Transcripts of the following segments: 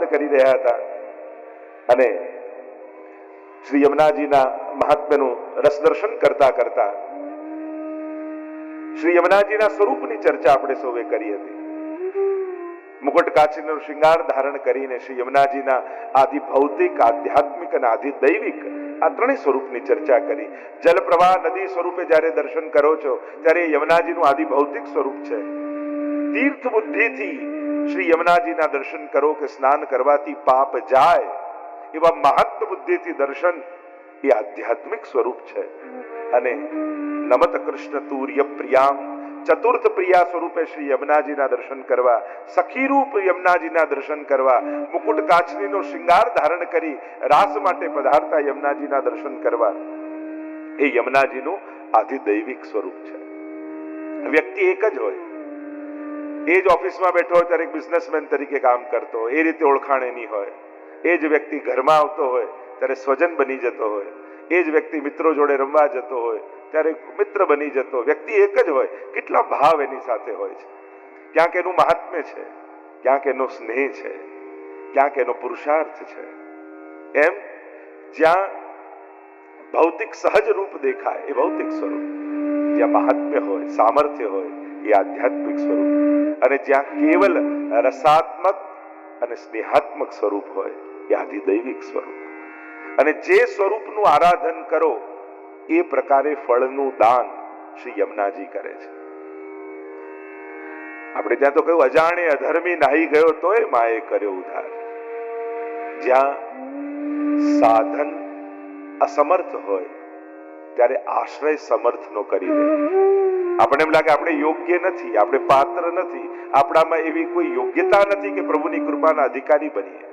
આનંદ કરી રહ્યા હતા અને શ્રી યમુનાજીના મહાત્મ્યનું રસદર્શન કરતા કરતા શ્રી યમુનાજીના સ્વરૂપની ચર્ચા આપણે સૌએ કરી હતી. મુકુટ કાચીનો શૃંગાર ધારણ કરીને શ્રી યમુનાજીના આદિ ભૌતિક, આધ્યાત્મિક અને આદિ દૈવિક આ ત્રણેય સ્વરૂપની ચર્ચા કરી. જલપ્રવાહ નદી સ્વરૂપે જ્યારે દર્શન કરો છો ત્યારે યમુનાજીનું આદિ ભૌતિક સ્વરૂપ છે. તીર્થ બુદ્ધિથી શ્રી યમુનાજીના દર્શન કરો કે સ્નાન કરવાથી પાપ જાય એવા મહાત્મ બુદ્ધિથી દર્શન એ આધ્યાત્મિક સ્વરૂપ છે. અને નમત કૃષ્ણ તુર્ય પ્રિયામ ચતુર્થ પ્રિયા સ્વરૂપે શ્રી યમુનાજીના દર્શન કરવા, સખી રૂપ યમુનાજીના દર્શન કરવા, મુકુટ કાચનીનો શૃંગાર ધારણ કરી રાસ માટે પધારતા યમુનાજીના દર્શન કરવા, એ યમુનાજીનું આદિ દૈવિક સ્વરૂપ છે. વ્યક્તિ એક જ હોય, એ જ ઓફિસમાં બેઠો હોય ત્યારે એક બિઝનેસમેન તરીકે કામ કરતો હોય, એ રીતે ઓળખાણ એની હોય. એ જ વ્યક્તિ ઘરમાં આવતો હોય ત્યારે સ્વજન બની જતો હોય, એ જ વ્યક્તિ મિત્રો જોડે રમવા જતો હોય ત્યારે મિત્ર બની જતો. વ્યક્તિ એક જ હોય, કેટલા ભાવ એની સાથે હોય છે. ક્યાંક એનું મહાત્મ્ય છે, ક્યાંક એનો સ્નેહ છે, ક્યાંક એનો પુરુષાર્થ છે. એમ જ્યાં ભૌતિક સહજ રૂપ દેખાય એ ભૌતિક સ્વરૂપ, જ્યાં મહાત્મ્ય હોય, સામર્થ્ય હોય એ આધ્યાત્મિક સ્વરૂપ, અને જ્યાં કેવલ રસાત્મક અને સ્નેહાત્મક સ્વરૂપ હોય એ આદિ દૈવિક સ્વરૂપ. અને જે સ્વરૂપનું આરાધન કરો એ પ્રકારે ફળનું દાન શ્રી યમુનાજી કરે છે. આપણે ત્યાં તો કહ્યું અજાણે અધર્મી નાહી ગયો તોય માએ કર્યો ઉદ્ધાર. જ્યાં સાધન અસમર્થ હોય ત્યારે આશ્રય સમર્થનો કરી દે. આપણે એમ લાગે આપણે યોગ્ય નથી, આપણે પાત્ર નથી, આપણામાં એવી કોઈ યોગ્યતા નથી કે પ્રભુની કૃપાના અધિકારી બનીએ.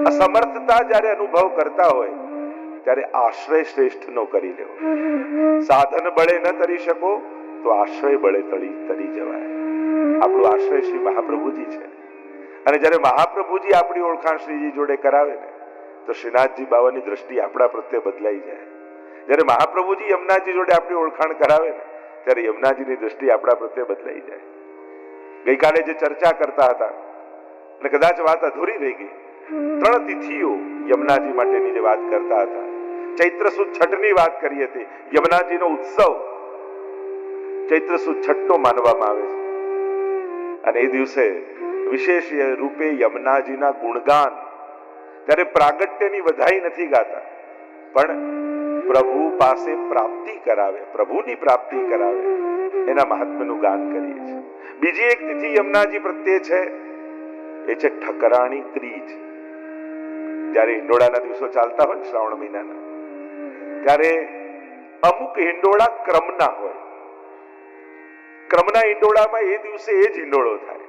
અસમર્થતા જ્યારે અનુભવ કરતા હોય ત્યારે આશ્રય શ્રેષ્ઠનો કરી લેવો. સાધન બળે ન તરી શકો તો આશ્રય બળે તરી જવાય. આપણું આશ્રય શ્રી મહાપ્રભુજી છે. અને જ્યારે મહાપ્રભુજી આપણી ઓળખાણ શ્રીજી જોડે કરાવે ને તો શ્રીનાથજી બાવાની દ્રષ્ટિ આપણા પ્રત્યે બદલાઈ જાય. જ્યારે મહાપ્રભુજી યમુનાજી જોડે આપણી ઓળખાણ કરાવે ને ત્યારે યમુનાજીની દ્રષ્ટિ આપણા પ્રત્યે બદલાઈ જાય. ગઈકાલે જે ચર્ચા કરતા હતા અને કદાચ વાત અધૂરી રહી ગઈ, 3 તિથિઓ યમુનાજી માટેની જે વાત કરતા હતા, ચૈત્ર સુદ છઠની વાત કરી હતી. યમુનાજીનો ઉત્સવ ચૈત્ર સુદ છઠનો માનવામાં આવે છે અને એ દિવસે વિશેષ રૂપે યમુનાજીના ગુણગાન, ત્યારે પ્રાગટ્યની વધાઈ નથી ગાતા, પણ પ્રભુ પાસે પ્રાપ્તિ કરાવે, પ્રભુની પ્રાપ્તિ કરાવે એના મહાત્મ્યનું ગાન કરીએ છીએ. બીજી એક તિથિ યમુનાજી પ્રત્યે છે, એ છે ઠકરાણી ત્રીજ. જ્યારે હિંડોળાના દિવસો ચાલતા હોય શ્રાવણ મહિનાના, ત્યારે અમુક હિંડોળા ક્રમના હોય. ક્રમના હિંડોળામાં એ દિવસે એ જ હિંડોળો થાય,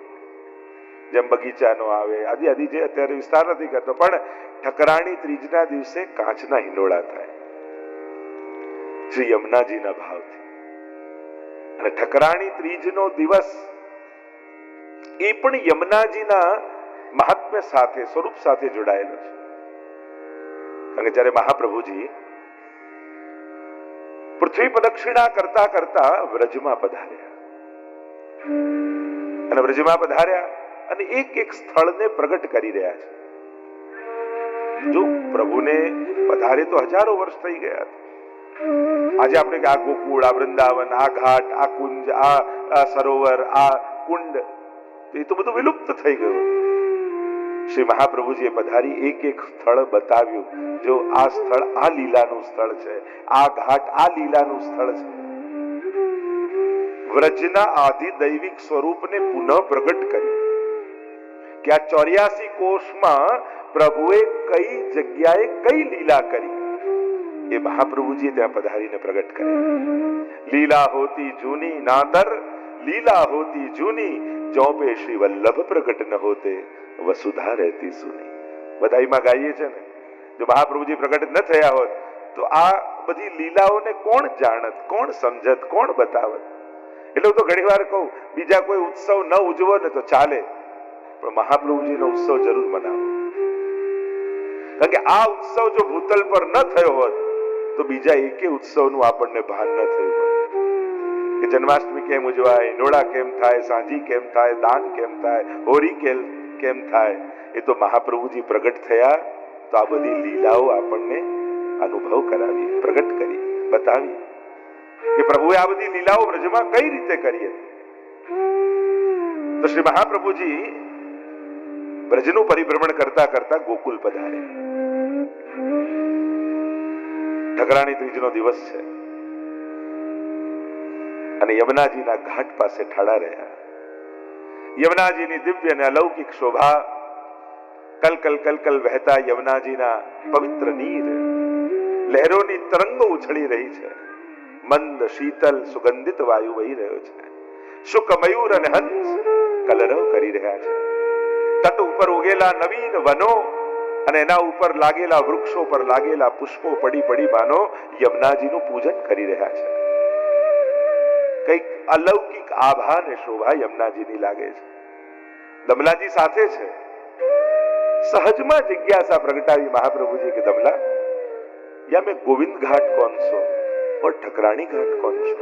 જેમ બગીચાનો આવે આદિ આદિ, જે અત્યારે વિસ્તાર નથી કરતો, પણ ઠકરાણી ત્રીજના દિવસે કાચના હિંડોળા થાય શ્રી યમુનાજીના ભાવથી. અને ઠકરાણી ત્રીજનો દિવસ એ પણ યમુનાજીના મહાત્મ્ય સાથે, સ્વરૂપ સાથે જોડાયેલો છે. અને જ્યારે મહાપ્રભુજી પૃથ્વી પ્રદક્ષિણા કરતા કરતા વ્રજમાં પધાર્યા, અને વ્રજમાં પધાર્યા અને એક એક સ્થળને પ્રગટ કરી રહ્યા છે. જો પ્રભુને પધારે તો હજારો વર્ષ થઈ ગયા. આજે આપણે આ ગોકુળ, આ વૃંદાવન, આ ઘાટ, આ કુંજ, આ સરોવર, આ કુંડ, એ તો બધું વિલુપ્ત થઈ ગયું. શ્રી મહાપ્રભુજીએ પધારી એક એક સ્થળ બતાવ્યું. જો આ સ્થળ આ લીલાનું સ્થળ છે, આ ઘાટ આ લીલાનું સ્થળ છે. વ્રજના આદિ દૈવિક સ્વરૂપને પુનઃ પ્રગટ કર્યું કે આ 84 કોષમાં પ્રભુએ કઈ જગ્યાએ કઈ લીલા કરી એ મહાપ્રભુજીએ ત્યાં પધારીને પ્રગટ કર્યા. લીલા હોતી જૂની નાદર, લીલા હોતી જૂની, જો પે શ્રી વલ્લભ પ્રગટ ન હોતે વસુધા રહેતી સુની. બધાઈમાં ગાઈએ છે ને, જો મહાપ્રભુજી પ્રગટ ન થયા હોત તો આ બધી લીલાઓને કોણ જાણત, કોણ સમજત, કોણ બતાવત. એટલે હું તો ઘણી વાર કહું, બીજા કોઈ ઉત્સવ ન ઉજવો ને તો ચાલે, પણ મહાપ્રભુજીનો ઉત્સવ જરૂર મનાવો. કારણ કે આ ઉત્સવ જો ભૂતલ પર ન થયો હોત તો બીજા એકે ઉત્સવનું આપણને ભાન ન થયું હોત. કે જન્માષ્ટમી કેમ ઉજવાય, નોડા કેમ થાય, સાંજી કેમ થાય, દાન કેમ થાય, હોળી કેમ થાય, એ તો મહાપ્રભુજી પ્રગટ થયા તો આ બધી લીલાઓ આપણને અનુભવ કરાવી, પ્રગટ કરી, બતાવી કે પ્રભુએ આ બધી લીલાઓ બ્રજમાં કઈ રીતે કરી હતી. તો શ્રી મહાપ્રભુજી બ્રજનું પરિભ્રમણ કરતા કરતા ગોકુલ પધારે. ઠકરાણી ત્રીજનો દિવસ છે અને યમુનાજીના ઘાટ પાસે ઠાડા રહ્યા. યમુનાજીની દિવ્ય અને અલૌકિક શોભા, કલકલ કલકલ વહેતા યમુનાજીના પવિત્ર નીર, લહેરોની તરંગો ઉછળી રહી છે, મંદ શીતલ સુગંધિત વાયુ વહી રહ્યો છે, શુક મયુર અને હંસ કલરવ કરી રહ્યા છે. તટ ઉપર ઉગેલા નવીન વનો અને એના ઉપર લાગેલા વૃક્ષો પર લાગેલા પુષ્પો પડી પડી માનો યમુનાજીનું પૂજન કરી રહ્યા છે. કઈક અલૌકિક આભા અને શોભા યમુનાજીની લાગે છે. દમલાજી સાથે છે. સહજમાં જિજ્ઞાસા પ્રગટાવી મહાપ્રભુજી કે દમલા, યા મેં ગોવિંદ ઘાટ કોણ છો और ઠકરાણી ઘાટ કોણ છો?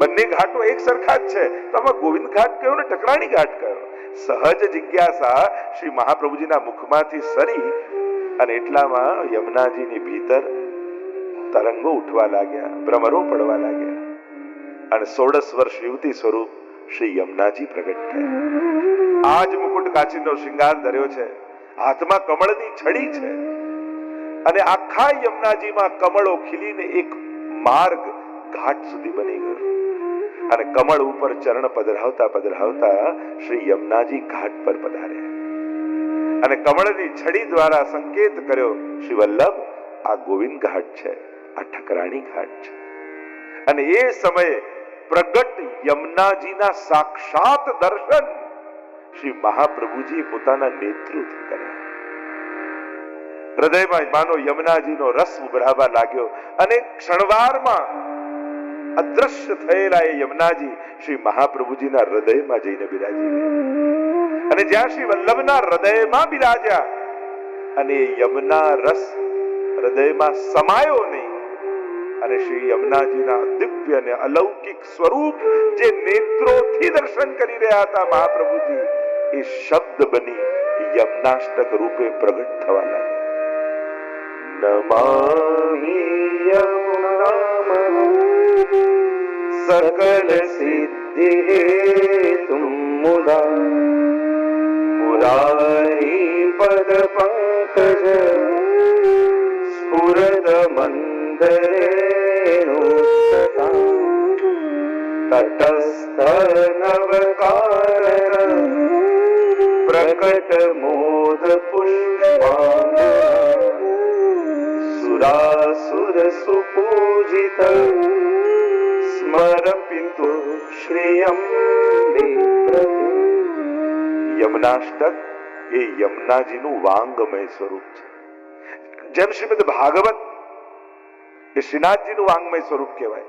બંને ઘાટો એક સરખા જ છે, તો આમાં ગોવિંદ ઘાટ કયો ને ઠકરાણી ઘાટ કયો? સહજ જિજ્ઞાસા શ્રી મહાપ્રભુજીના મુખમાંથી સરી અને એટલામાં યમુનાજીની ભીતર તરંગો ઉઠવા લાગ્યા, ભ્રમરો પડવા લાગ્યા અને 16 વર્ષ યુવતી સ્વરૂપ શ્રી યમુનાજી પ્રગટ થયા. આજ મુકુટ કાચીનો શૃંગાર ધર્યો છે, હાથમાં કમળની છડી છે અને આખા યમુનાજીમાં કમળો ખીલીને એક માર્ગ ઘાટ સુધી બની ગયો અને કમળ ઉપર ચરણ પધરાવતા પધરાવતા શ્રી યમુનાજી ઘાટ પર પધાર્યા અને કમળની છડી દ્વારા સંકેત કર્યો, શ્રી વલ્લભ, આ ગોવિંદ ઘાટ છે, આ ઠકરાણી ઘાટ છે. અને એ સમયે પ્રગટ યમુનાજીના સાક્ષાત દર્શન શ્રી મહાપ્રભુજી પોતાના નેત્રોથી કર્યા. હૃદયમાં માનો યમુનાજીનો રસ ઉભરાવા લાગ્યો અને ક્ષણવારમાં અદ્રશ્ય થયેલા એ યમુનાજી શ્રી મહાપ્રભુજીના હૃદયમાં જઈને બિરાજી ગયા અને જ્યાં શ્રી વલ્લભના હૃદયમાં બિરાજ્યા અને યમુના રસ હૃદયમાં સમાયો નહીં અને શ્રી યમુનાજીના દિવ્ય અને અલૌકિક સ્વરૂપ જે નેત્રોથી દર્શન કરી રહ્યા હતા મહાપ્રભુજી, એ શબ્દ બની યમુનાષ્ટક રૂપે પ્રગટ થવા લાગ્યા. નમામિ યમુનામ સકલ સિદ્ધિ હેતુમ મુદા મુરારી પદ પંકજ સ્ફુરદ મંદરેણુસતા તટસ્થ નવકારણ પ્રકટ મોદ પુષ્પાંગના સુરાસુર સુપૂજિત સ્મરપિતુ શ્રિયમ યમુનાષ્ટક એ યમુનાજીનું વાંગમય સ્વરૂપ છે. જેમ શ્રીમદ ભાગવત એ શ્રીનાથજીનું વાંગમય સ્વરૂપ કહેવાય,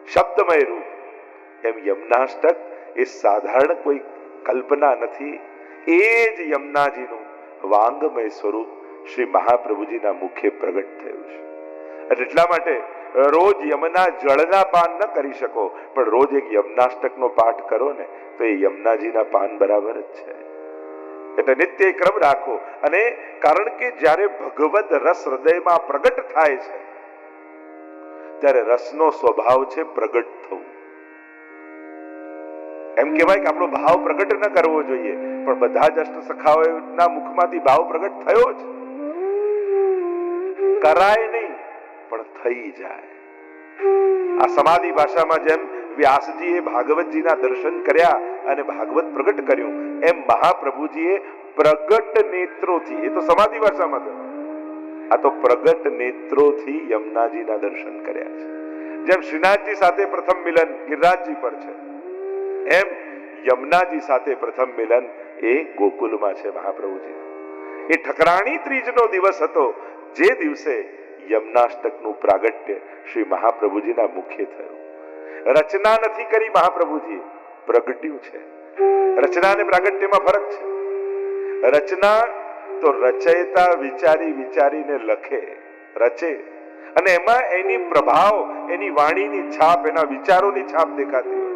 શબ્દમય રૂપ, એમ યમુનાષ્ટક એ સાધારણ કોઈ કલ્પના નથી. એ જ યમુનાજીનું વાંગમય સ્વરૂપ શ્રી મહાપ્રભુજીના મુખે પ્રગટ થયું છે. અને એટલા માટે રોજ યમુના જળના પાન ન કરી શકો, પણ રોજ એક યમુનાષ્ટકનો પાઠ કરો ને તો એ યમુનાજીના પાન બરાબર જ છે. એટલે નિત્ય ક્રમ રાખો. અને કારણ કે જ્યારે ભગવદ રસ હૃદયમાં પ્રગટ થાય છે ત્યારે રસનો સ્વભાવ છે પ્રગટ થવું. એમ કહેવાય કે આપણો ભાવ પ્રગટ ન કરવો જોઈએ, પણ બધા જ અષ્ટ સખાઓના મુખમાંથી ભાવ પ્રગટ થયો જ. કરાય નહીં પણ થઈ જાય. આ સમાધિ ભાષામાં જેમ વ્યાસજીએ ભાગવતજીના દર્શન કર્યા અને ભાગવત પ્રગટ કર્યું, એમ મહાપ્રભુજીએ પ્રગટ નેત્રોથી, એ તો સમાધિ ભાષામાં થયું, આ તો પ્રગટ નેત્રોથી યમુનાજીના દર્શન કર્યા છે. જેમ શ્રીનાથજી સાથે પ્રથમ મિલન ગિરિરાજજી પર છે, એમ યમુનાજી સાથે પ્રથમ મિલન એ ગોકુલમાં છે મહાપ્રભુજી. એ ઠકરાણી ત્રીજનો દિવસ હતો, જે દિવસે યમુનાષ્ટકનું પ્રાગટ્ય શ્રી મહાપ્રભુજીના મુખે થયું. રચના નથી કરી મહાપ્રભુજી, પ્રગટ્યું છે. રચના અને પ્રાગટ્યમાં ફરક છે. રચના તો રચયિતા વિચારી વિચારીને લખે, રચે, અને એમાં એની પ્રભાવ, એની વાણીની છાપ, એના વિચારોની છાપ દેખાતી હોય.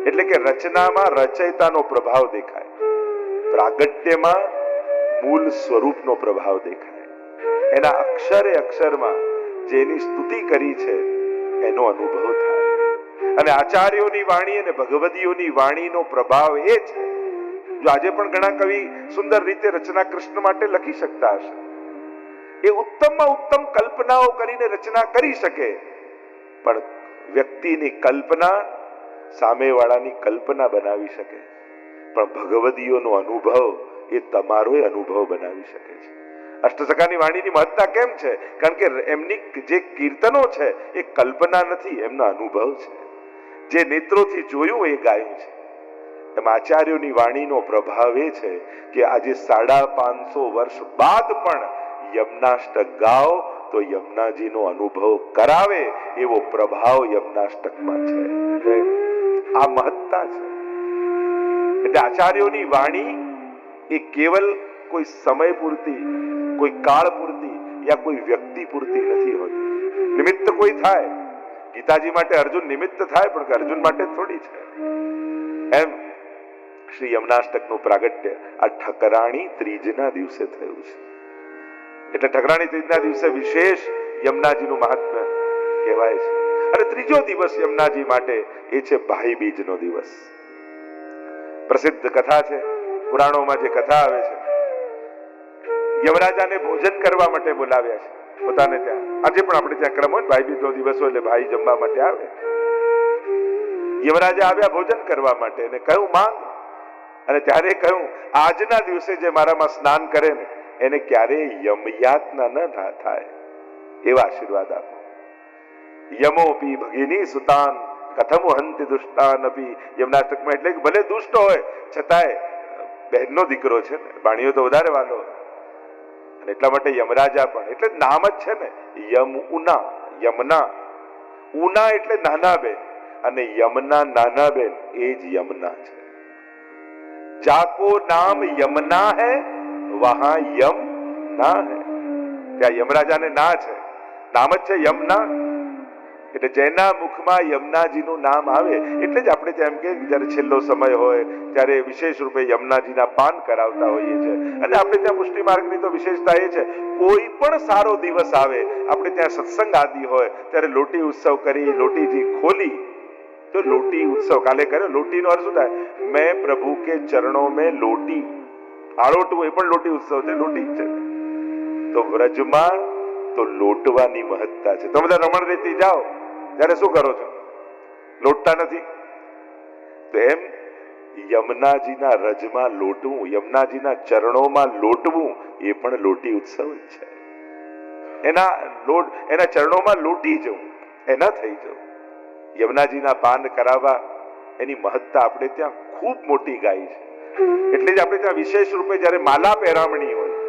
એટલે કે રચનામાં રચયિતાનો પ્રભાવ દેખાય. પ્રાગટ્યમાં મૂળ સ્વરૂપનો પ્રભાવ દેખાય, એના અક્ષરે અક્ષરમાં જેની સ્તુતિ કરી છે એનો અનુભવ થાય. અને આચાર્યોની વાણી અને ભગવદીઓની વાણીનો પ્રભાવ એ છે. જો આજે પણ ઘણા કવિ સુંદર રીતે રચના કૃષ્ણ માટે લખી શકતા હશે, એ ઉત્તમમાં ઉત્તમ કલ્પનાઓ કરીને રચના કરી શકે, પણ વ્યક્તિની કલ્પના સામેવાળાની કલ્પના બનાવી શકે, પણ ભગવદીઓનો અનુભવ એ તમારો અનુભવ બનાવી શકે છે. અષ્ટસખાની વાણીની મહત્તા કેમ છે? કારણ કે એમની જે કીર્તનો છે એ કલ્પના નથી, એમના અનુભવ છે. જે નેત્રોથી જોયું એ ગાયું છે. એમ આચાર્યોની વાણીનો પ્રભાવ એ છે કે આજે 550 વર્ષ બાદ પણ યમનાષ્ટક ગાઓ તો યમુનાજીનો અનુભવ કરાવે એવો પ્રભાવ યમનાષ્ટકમાં છે. આ મહત્તા છે. એટલે આચાર્યોની વાણી એ કેવલ કોઈ સમય પૂરતી, કોઈ કાળ પૂરતી યા કોઈ વ્યક્તિ પૂરતી નથી હોતી. નિમિત્ત કોઈ થાય, ગીતાજી માટે અર્જુન નિમિત્ત થાય, પણ અર્જુન માટે થોડી છે. એમ શ્રી યમનાષ્ટકનું પ્રાગટ્ય આ ઠકરાણી ત્રીજના દિવસે થયું છે. એટલે ઠકરાણી ત્રીજના દિવસે વિશેષ યમુનાજીનું મહાત્મ્ય કહેવાય છે. અને ત્રીજો દિવસ યમુનાજી માટે એ છે ભાઈ બીજનો દિવસ. પ્રસિદ્ધ કથા છે, પુરાણોમાં જે કથા આવે છે, યમરાજાને ભોજન કરવા માટે બોલાવ્યા છે પોતાને ત્યાં. આજે પણ આપણે ત્યાં ક્રમ હોય, ભાઈ બીજનો દિવસ હોય એટલે ભાઈ જમવા માટે આવે. યમરાજા આવ્યા ભોજન કરવા માટે અને કહ્યું માંગ. અને ત્યારે કહ્યું આજના દિવસે જે મારામાં સ્નાન કરે ને એને ક્યારેય યમયાતના ન થાય એવા આશીર્વાદ આપો. યમોપી ભગિની સુતાન કથમ હંતિ દુષ્ટાન અપી. યમનાષ્ટકમાં એટલે કે ભલે દુષ્ટ હોય છતાંય બહેનનો દીકરો છે ને, ભાણિયો તો વધારે વાલો. અને એટલા માટે યમરાજા પણ, એટલે નામ જ છે ને યમુના, યમના. ઉના એટલે નાના બેન, અને યમના નાના બેન એ જ યમના છે. જાકો નામ યમના હૈ વહાં યમ ના હૈ. ત્યાં યમરાજાને ના છે, નામ જ છે યમના. એટલે જેના મુખમાં યમુનાજીનું નામ આવે એટલે જ આપણે ત્યાં એમ કે જયારે છેલ્લો સમય હોય ત્યારે વિશેષ રૂપે યમુનાજીના પાન કરાવતા હોઈએ છીએ. અને આપણે ત્યાં પુષ્ટિ માર્ગની તો વિશેષતા એ છે, કોઈ પણ સારો દિવસ આવે, આપણે ત્યાં સત્સંગ આદિ હોય ત્યારે લોટી ઉત્સવ કરી, લોટીજી ખોલી. તો લોટી ઉત્સવ કાલે કર્યો. લોટીનો અર્થ શું થાય? મેં પ્રભુ કે ચરણો મેં લોટી. આળોટવું એ પણ લોટી ઉત્સવ છે, લોટી છે. તો વ્રજમાં તો લોટવાની મહત્તા છે. તમે બધા રમણ રેતી જાઓ ત્યારે શું કરો છો? લોટતા નથી. તો એમ યમુનાજીના રજમાં લોટવું, યમુનાજીના ચરણોમાં લોટવું એ પણ લોટી ઉત્સવ જ છે. એના ચરણોમાં લોટી જવું, એના થઈ જવું, યમુનાજીના પાન કરાવવા, એની મહત્તા આપણે ત્યાં ખૂબ મોટી ગાઈ છે. એટલે જ આપણે ત્યાં વિશેષ રૂપે જયારે માલા પહેરામણી હોય